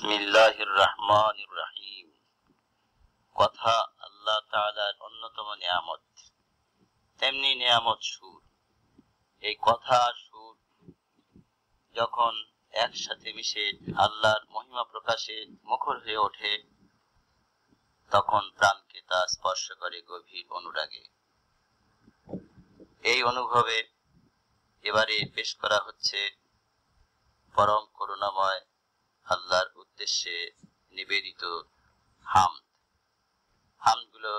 বিসমিল্লাহির রহমানির রহিম। কথা আল্লাহ তাআলার অন্যতম নিয়ামত, তেমনি নিয়ামত সুর। এই কথা সুর যখন একসাথে মিশে আল্লাহর মহিমা প্রকাশে মুখর হয়ে ওঠে, তখন প্রাণকে তা স্পর্শ করে গভীর অনুরাগে। এই অনুভবে এবারে পেশ করা হচ্ছে পরম করুণাময় আল্লাহর উদ্দেশ্যে নিবেদিত হামদ। হামদগুলো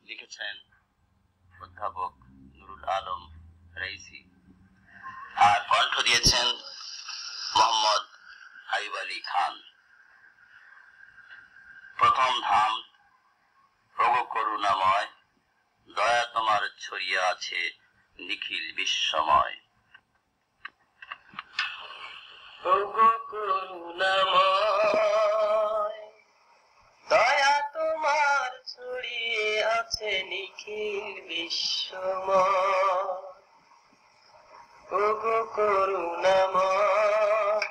লিখেছেন অধ্যাপক নুরুল আলম রাইসি, আর কণ্ঠ দিয়েছেন মোহাম্মদ হাবিব আলী খান। প্রথম হামদ। প্রভু করুণাময়, দয়া তোমার ছড়িয়ে আছে নিখিল বিশ্বময়। প্রভু করুণাময়, দয়া তোমার ছড়িয়ে আছে নিখিল বিশ্বময়। প্রভু করুণাময়,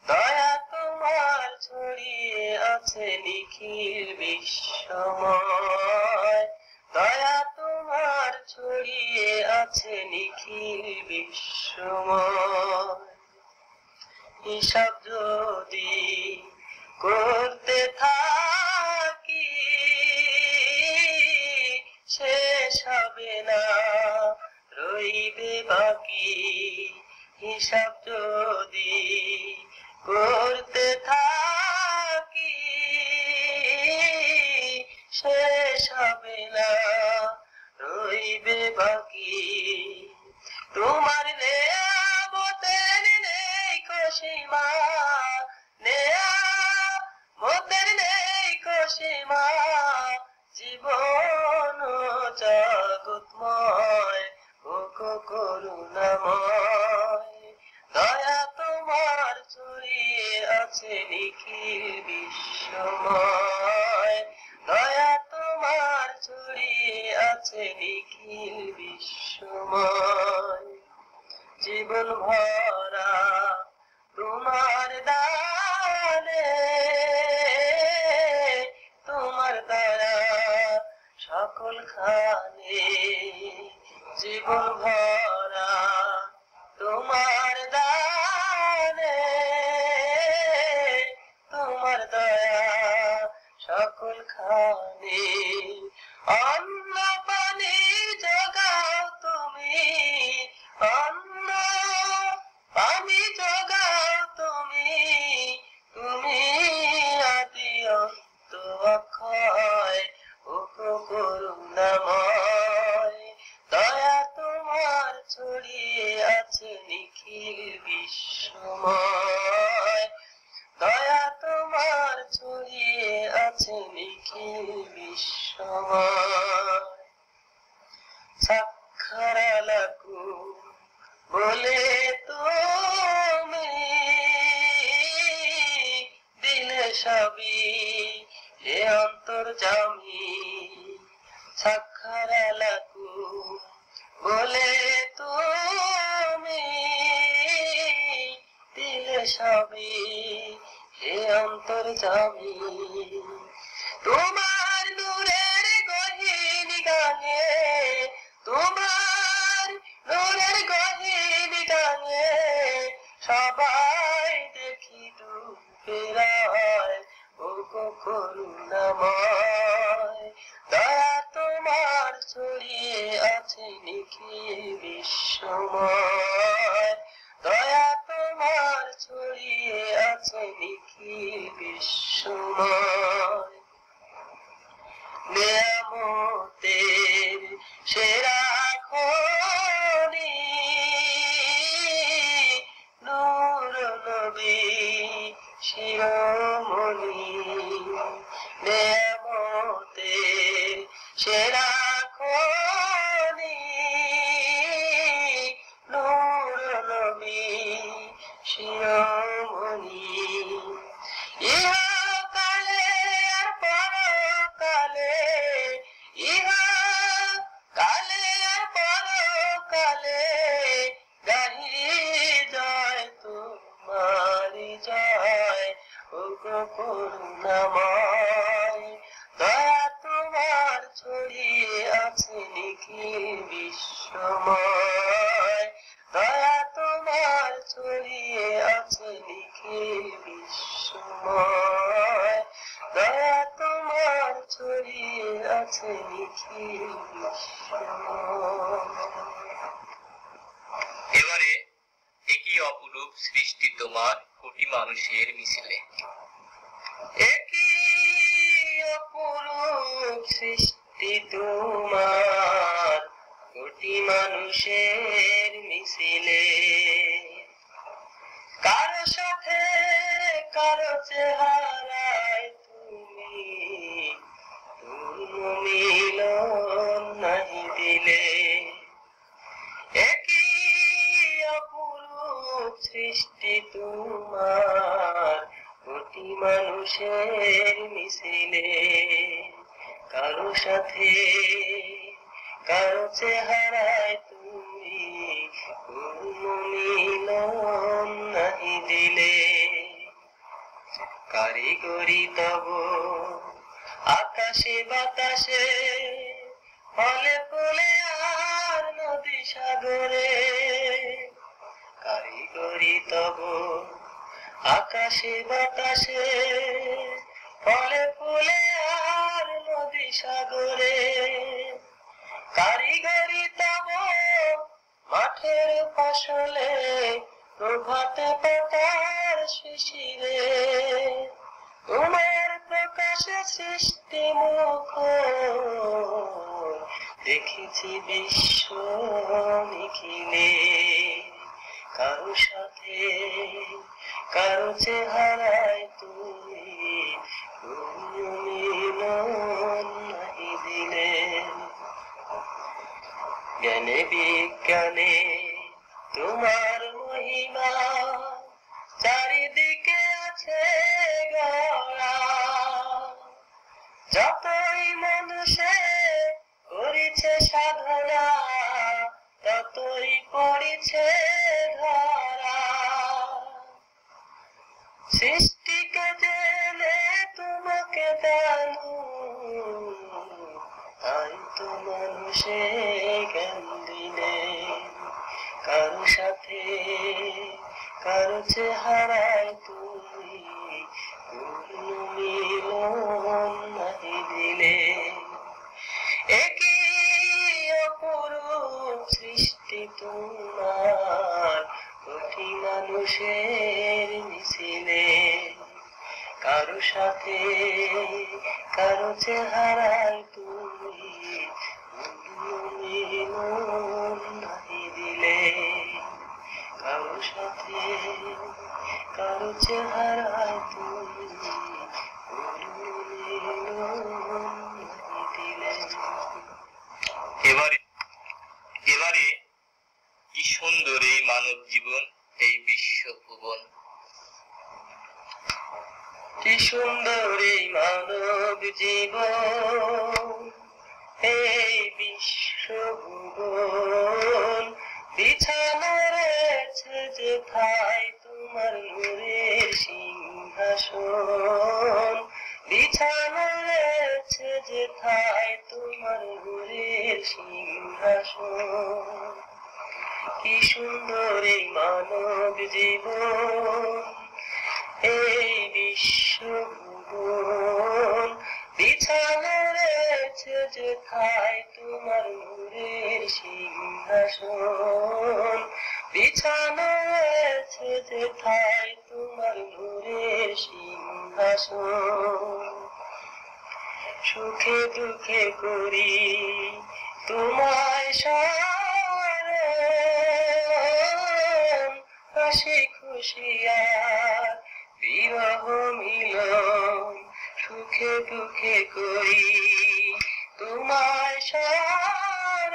দয়া তোমার ছড়িয়ে আছে নিখিল বিশ্বময়। দয়া তোমার ছড়িয়ে আছে নিখিল বিশ্বময়। হিসাব যদি করতে থাকি শেষ হবে না, রইবে বাকি। হিসাব যদি করতে থাকি শেষ হবে না, রইবে বাকি। তোমার নেয়ামতের নেই সীমা, নেয়ামতের নেই সীমা। জীবন জগৎময়, ওগো করুণাময়, দয়া তোমার ছড়িয়ে আছে নিখিল বিশ্বময়। দয়া তোমার ছড়িয়ে আছে নিখিল বিশ্বময়। জীবন ভরা তোমার দানে, তোমার দয়া সকল খানে। জীবন ভরা তোমার দানে, তোমার দয়া সকল খানে। অন্ন পানি জোগাও তুমি, অন্ন পানি জোগাও তুমি। তুমি আদি অন্ত অক্ষয়, ওগো করুণাময়, দয়া তোমার ছড়িয়ে আছে নিখিল বিশ্বময়। দয়া তোমার ছড়িয়ে আছে নিখিল বিশ্বময়। সাক্ষরালাকু বলে তুমি দিলে সবই হে অন্তর্যামী। সাক্ষরালাকু বলে তুমি দিলে সবই হে অন্তর্যামী। তোমার নূরের গহীন গানে, তোমার নূরের গহীন গানে সবাই দেখি ডুবে রয়, ওগো করুণাময়, দয়া তোমার ছড়িয়ে আছে নিখিল বিশ্বময়। দয়া তোমার ছড়িয়ে আছে নিখিল বিশ্বময়। নেয়ামতের সেরা খনি নূর নবী শিরোমণি। নেয়ামতের সেরা খনি নূর নবী শিরোমণি। ইহকালে আর পরকালে, ইহকালে আর পরকালে গাহি জয় তোমারি জয়, ওগো করুণাময়, দয়া তোমার ছড়িয়ে আছে নিখিল বিশ্বময়, দয়া তোমার ছড়িয়ে আছে নিখিল বিশ্বময়, দয়া তোমার ছড়িয়ে আছে নিখিল বিশ্বময়। এবারে একই অপরূপ সৃষ্টি তোমার কোটি মানুষের মিছিলে। একই অপরূপ সৃষ্টি তোমার কোটি মানুষের মিছিলে, কারো সাথে কারো চেহারায় তুমি মিলন নাহি দিলে। একই অপরূপ সৃষ্টি তোমার কোটি মানুষের মিছিলে, কারো সাথে কারো চেহারায় তুমি কোনো মিলন নাহি দিলে। কারিগরি তব আকাশে বাতাসে, ফলে ফুলে আর নদী সাগরে, কারিগরি তব আকাশে বাতাসে, ফলে ফুলে আর নদী সাগরে, কারিগরি তব মাঠের ফসলে, প্রভাতে পাতার শিশিরে, তোমার প্রকাশে সৃষ্টি মুখর দেখেছি বিশ্ব নিখিলে। কারো সাথে কারো চেহারায় তুমি কোনো মিলন নাহি দিলে। জ্ঞানে বিজ্ঞানে তোমার মহিমা চারিদিকে আছে গড়া, যতই মানুষে করিছে সাধনা ততই পড়িছে ধরা। সৃষ্টিকে জেনে তোমাকে জানু, তাই তো মানুষে জ্ঞান দিলে। কারো সাথে কারো চেহারায় তুমি কোনো মিলন নাহি দিলে। একই অপরূপ সৃষ্টি তোমার কোটি মানুষের মিছিলে, কারো সাথে কারো চেহারায় তুমি কোনো মিলন নাহি দিলে। কারো সাথে কারো চেহারায় তুমি কোনো মিলন নাহি দিলে। এবারে কি সুন্দর এই মানব জীবন, এই বিশ্ব ভুবন। কি সুন্দর এই মানব জীবন, এই বিশ্ব ভুবন, বিছানো রয়েছে যেথায় তোমার নূরের সিংহাসন, বিছানো রয়েছে যেথায় তোমার নূরের সিংহাসন। কি সুন্দর এই মানব জীবন, এই বিশ্ব ভুবন, বিছানো রয়েছে যেথায় তোমার নূরের সিংহাসন, বিছানো রয়েছে যেথায় তোমার নূরের সিংহাসন। সুখে দুঃখে করি তোমায় স্মরণ, হাসি খুশি আর বিরহ মিলন। সুখে দুঃখে করি তোমায় স্মরণ,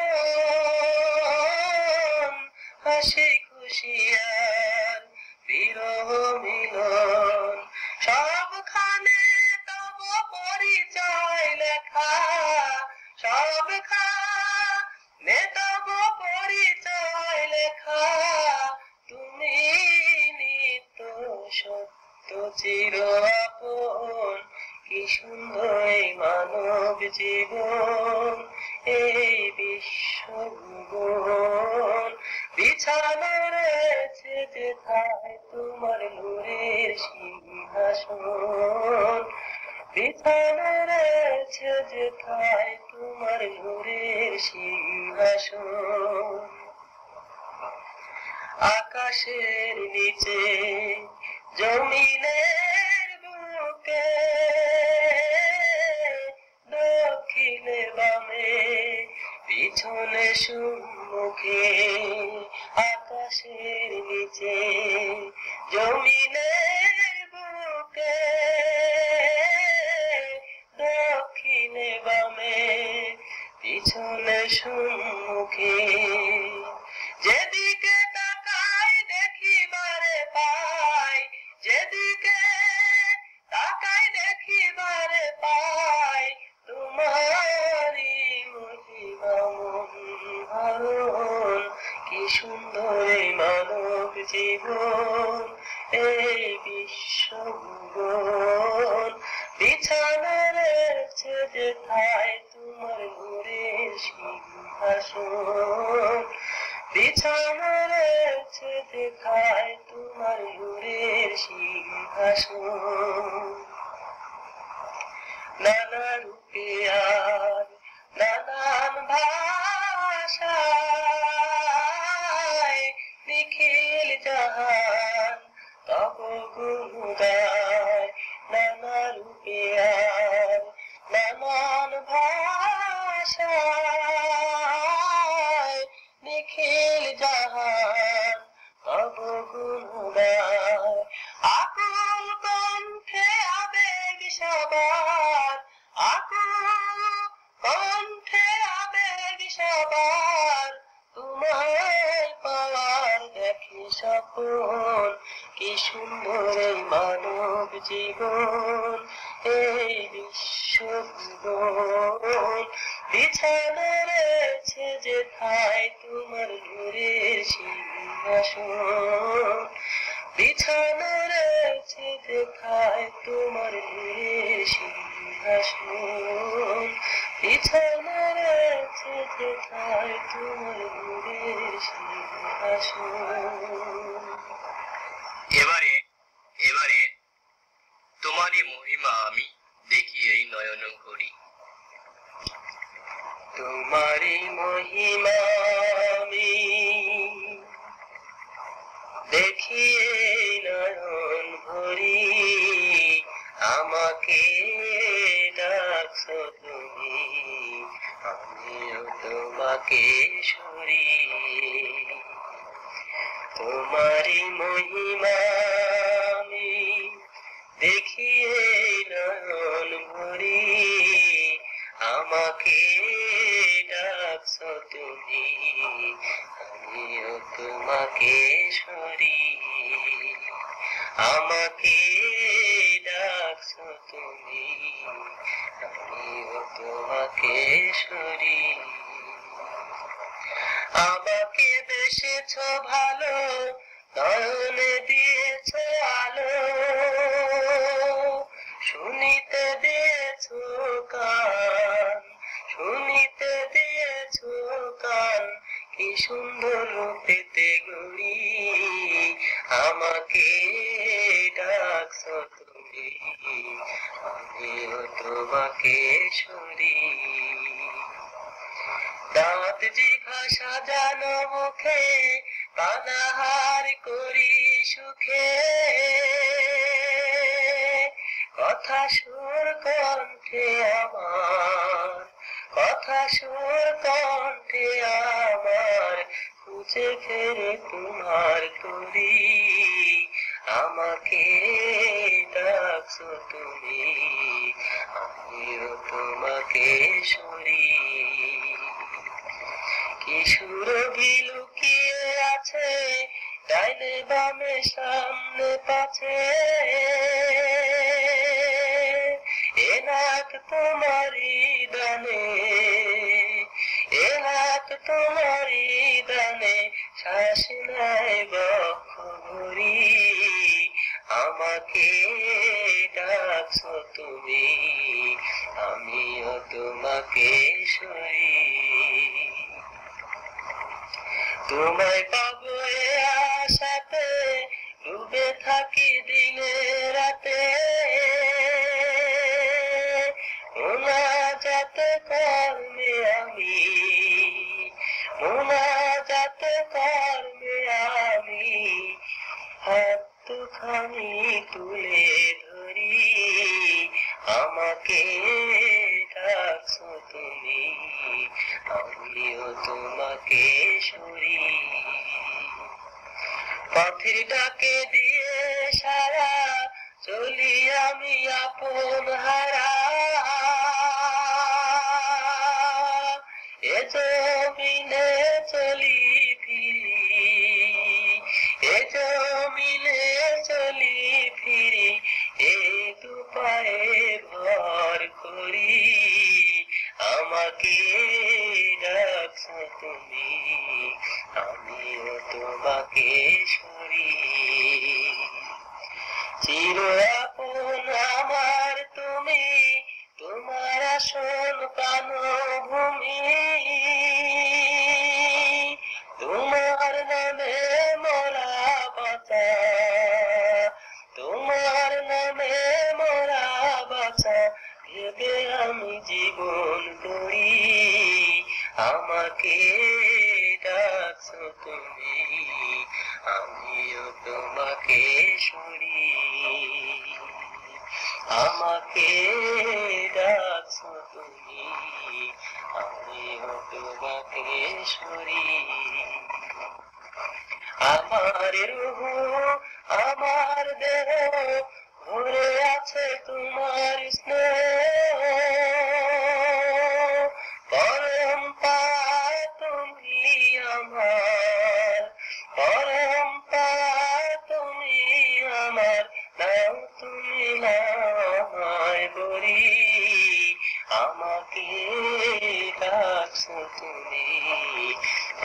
হাসি খুশি আর বিরহ মিলন। সবখানে তব পরিচয় লেখা, সবখানে তব পরিচয় লেখা। তুমি নিত্য সত্য চির আপন, জীবন এই বিশ্বভুবন বিছানো রয়েছে যেথায় তোমার নূরের সিংহাসন বিছানো রয়েছে যেথায় তোমার নূরের সিংহাসন আকাশের নিচে জমিনের বুকে দক্ষিণে বামে পিছনে সম্মুখে আকাশের নিচে জমিনের বুকে দক্ষিণে বামে পিছনে সম্মুখে যেদিকে তাকাই দেখিবারে পাই যেদিকে তাকাই দেখিবারে পাই তোমারি মহিমা মন কি সুন্দর এই মানব জীবন এই বিশ্বভুবন বিছানা রয়েছে যেথায় তোমার নূরের সিংহাসন বিছানা রয়েছে যেথায় তোমার নূরের সিংহাসন নানা রূপে আর নানান ভাষায় নিখিল জাহান তব গুণ গায় নানা রূপে আর নানান ভাষায় নিখিল জাহান তব গুণ গায় আকুল কণ্ঠে আবেগ সবার আকুল কণ্ঠে আবেগ সবার তোমায় পাওয়ার দেখি সপন কি সুন্দর এই মানব জীবন এই বিশ্বভুবন বিছানা রয়েছে যেথায় তোমার নূরের সিংহাসন বিছানা রয়েছে যেথায় তোমার নূরের সিংহাসন বিছানা রয়েছে যেথায় তোমার নূরের সিংহাসন এবারে এবারে তোমারই মহিমা আমি দেখি এই নয়ন করি তোমারি মহিমা আমি দেখি এই নয়ন ভরি আমাকে ডাকছো তুমি আমিও তোমাকে সরি তোমারি মহিমা আমি দেখি এই নয়ন ভরি আমাকে ডাকছো তুমি আমিও তোমাকে সরি আমাকে ডাকছো তুমি আমিও তোমাকে সরি আমাকে বেসেছ ভালো নয়নে দিয়েছ আলো শুনিতে দিয়েছ কান শুনিতে দিয়েছ কান কি সুন্দর পেতে গড়ি আমাকে ডাকছ তুমি আমিও তোমাকে সরি দাঁত জিভা সাজানো মুখে পানাহার করি সুখে কথা সুর কণ্ঠে আমার কথা সুর কণ্ঠে আমার খুঁজে ফেরে তোমার তরি আমাকে ডাকছো তুমি আমিও তোমাকে সরি কি সুরভি লুকিয়ে আছে ডাইনে বামে সামনে পাছে এ নাক তোমারি দানে এ নাক তোমারি দানে শ্বাস নেয় বক্ষ ভরি আমাকে ডাকছো তুমি আমিও তোমাকে সরি। তোমায় পাবো এ আশাতে ডুবে থাকি দিনে রাতে, মোনাজাত কর্মে আমি, মোনাজাত কর্মে আমি হাত দুখানি তুলে ধরি, আমাকে ডাকছো তুমি, আমিও তোমাকে সরি। পথের ডাকে দিয়ে সারা চলি আমি আপন হারা, এ জমিনে চলি ফিরি, এ জমিনে চলি ফিরি, এ দু পায়ে ভর করি, আমাকে ডাকছো তুমি, আমিও তোমাকে সরি। চির আপন আমার তুমি, তোমার আসন প্রাণভূমি, তোমার নামে মোরা বাঁচা, তোমার নামে মোরা বাঁচা, ভেবে আমি জীবন করি, আমাকে ডাকছো তুমি, আমিও তোমাকে সরি, আমাকে ডাকছো তুমি, আমিও তোমাকে সরি। আমার রূহ আমার দেহ ভরে আছে তোমার স্নেহ, পরম পায় তুমি আমার, পরম পায় তুমি আমার, নাও তুমি নামায় বলি, আমাকে ডাকছো তুমি,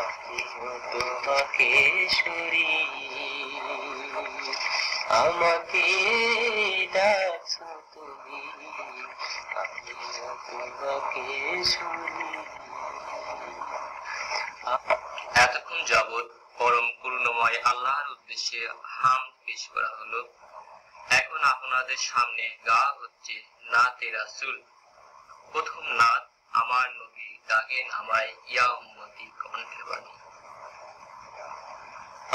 আমিও তোমাকে সরি, আমাকে ডাকছো তুমি, আমিও তোমাকে সরি। এতক্ষণ যাবৎ পরম করুণাময় আল্লাহর উদ্দেশ্যে হামদ পেশ করা হলো। এখন আপনাদের সামনে গাওয়া হচ্ছে নাতে রাসূল। প্রথম নাত আমার নবী ডাকে নামায় ইয়া উম্মতি কণ্ঠে বাণী।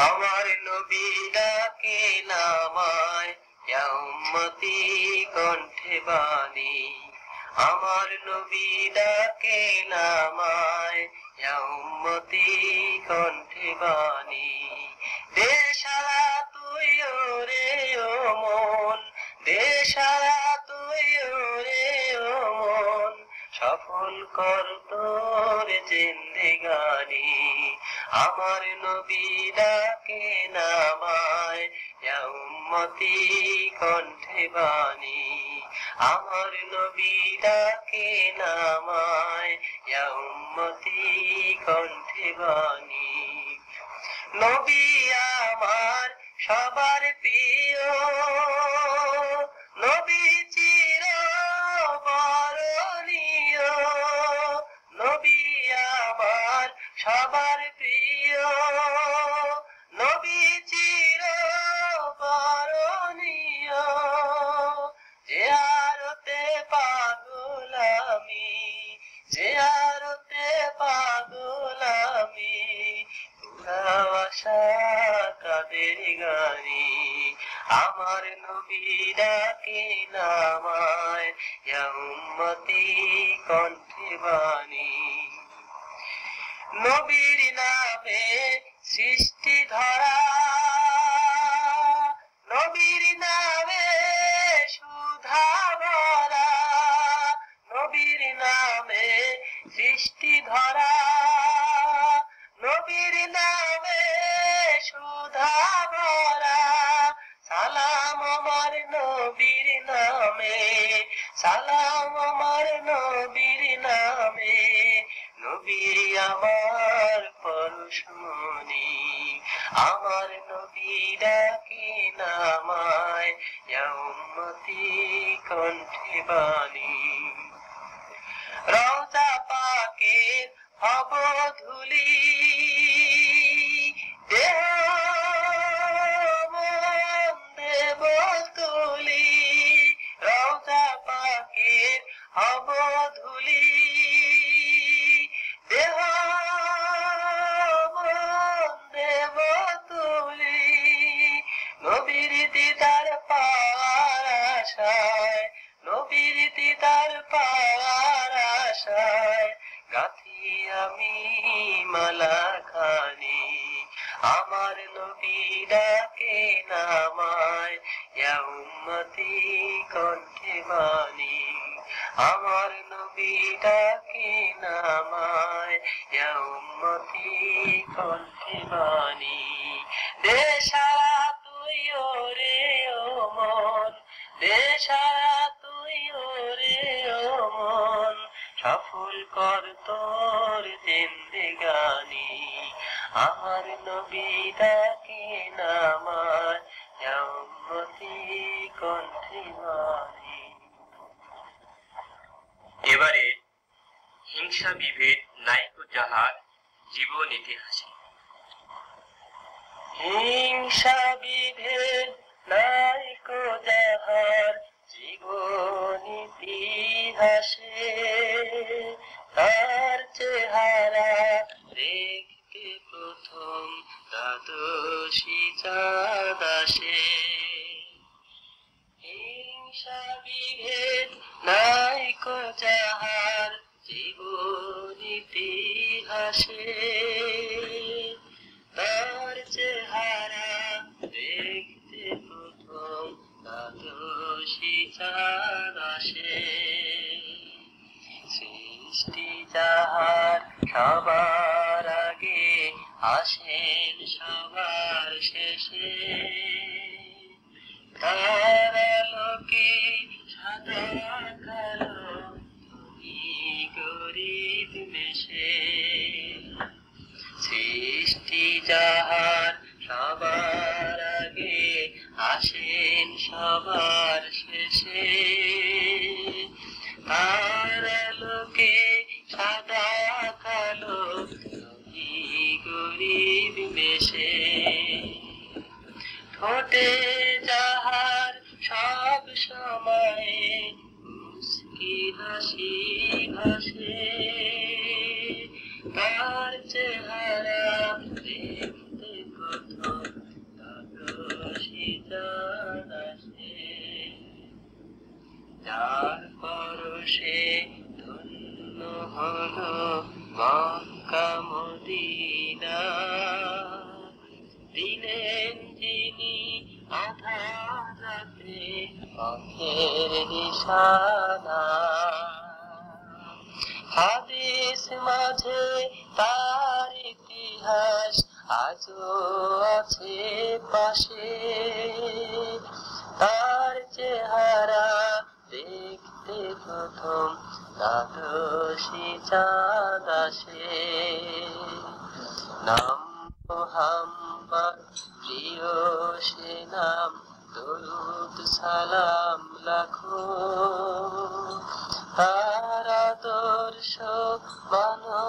আমার নবী ডাকে নামায় ইয়া উম্মতি কণ্ঠে বাণী, আমার নবী ডাকে নামায় ইয়া উম্মতি কণ্ঠে বাণী। দেশালা তুই ওরে ও মন, দেশালা তুই ওরে ও মন, সফল কর তোর জিন্দেগানি, আমার নবী ডাকে নামায় ইয়া উম্মতি কণ্ঠে বাণী, আমার নবী ডাকে নামায় ইয়া উম্মতি কণ্ঠে বাণী। নবী আমার সবার প্রিয়, নবী চির বরণীয়, নবী আমার সবার প্রিয়, নবী চির বরণীয়, যে আরতে পাগল আমি, যে আরতে পাগল আমি, আশা কাদের গানি, আমার নবী ডাকে নামায় ইয়া উম্মতি কণ্ঠে বাণী। নবীর নামে সৃষ্টি ধরা, নবীর নামে সুধা ভরা, নবীর নামে সৃষ্টি ধরা, নবীর নামে সুধা ভরা, সালাম আমার নবীর নামে, সালাম আমার নবীর নামে, নবী আমার পরশমণি, আমার নবী ডাকে নামায় ইয়া উম্মতি কণ্ঠে বাণী। রওজা পাকের হব ধুলি দেহ মন দেব তুলি রওজা পাকের হব ধুলি দেহ মন দেব তুলি নবীর দিদার পাওয়ার আশায় নবীর দিদার পাওয়ার আশায় গাথি আমি মালা খানি আমার নবী ডাকে নামায় ইয়া উম্মতি কণ্ঠে বাণী আমার নবী ডাকে নামায় ইয়া উম্মতি কণ্ঠে বাণী দেশারা তুই ওরে ও মন দেশারা তুই ওরে ও মন সফল কর তোর জিন্দেগানি আমার নবী ডাকে নামায় ইয়া উম্মতি কণ্ঠে বাণী। এবারে হিংসা বিভেদ নাইকো যাহার জীবন ইতিহাসে। হিংসা বিভেদ নাইকো যাহার জীবন ইতিহাসে তার চেহারা দেখতে প্রথম দ্বাদশী চাঁদ আসে হিংসা বিভেদ নাইকো যাহার জীবন ইতিহাসে তার চেহারা দেখতে প্রথম দ্বাদশী চাঁদ আসে সৃষ্টি যাহার সবার আগে আসেন সবার শেষে তার আলোকে সাদা কালো ধনী গরিব মেশে সৃষ্টি যাহার সবার আগে আসেন সবার শেষে তার আলোকে সাদা কালো ধনী গরিব মেশে ঠোঁটে যাহার সব সময় মুস্কি হাসি ভাসে তার চেহারা দেখতে প্রথম দ্বাদশী চাঁদ আসে যার পরশে ধন্য হলো মক্কা মদিনা দিলেন যিনি আধার রাতে পথের নিশানা হাদিস মাঝে তার ইতিহাস আজও আছে পাশে তার চেহারা দেখতে প্রথম দ্বাদশী চাঁদ আসে নাম মুহাম্মদ প্রিয় সে নাম দরুদ সালাম লাখো তার আদর্শ মানো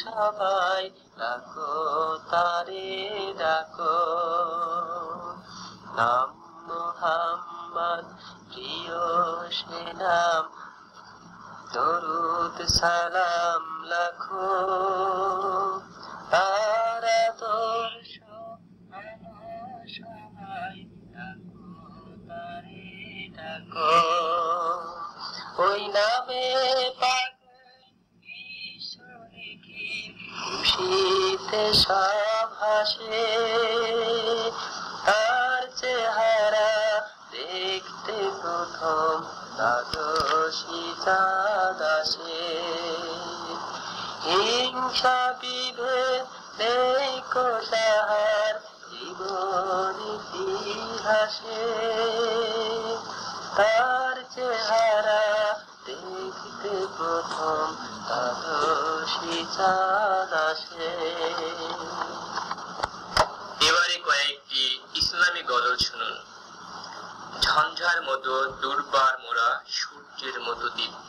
সবাই ডাকো তারে ডাকো নাম মুহাম্মদ প্রিয় সে নাম দরুদ সালাম লাখো তার আদর্শ মানো সবাই ডাকো তারে ডাকো ওই নামে পাগল বিশ্ব লিখি খুশিতে সব হাসে তার চেহারা দেখতে প্রথম দ্বাদশী চাঁদ আসে হিংসা বিভেদ নেই কো যাহার জীবন ইতিহাসে তার চেহারা দেখতে প্রথম দ্বাদশী চাঁদ আসে। এবারে কয়েকটি ইসলামী গজল শুনুন। ঝঞ্ঝার মতো দুর্বার মোরা সূর্যের মতো দীপ্ত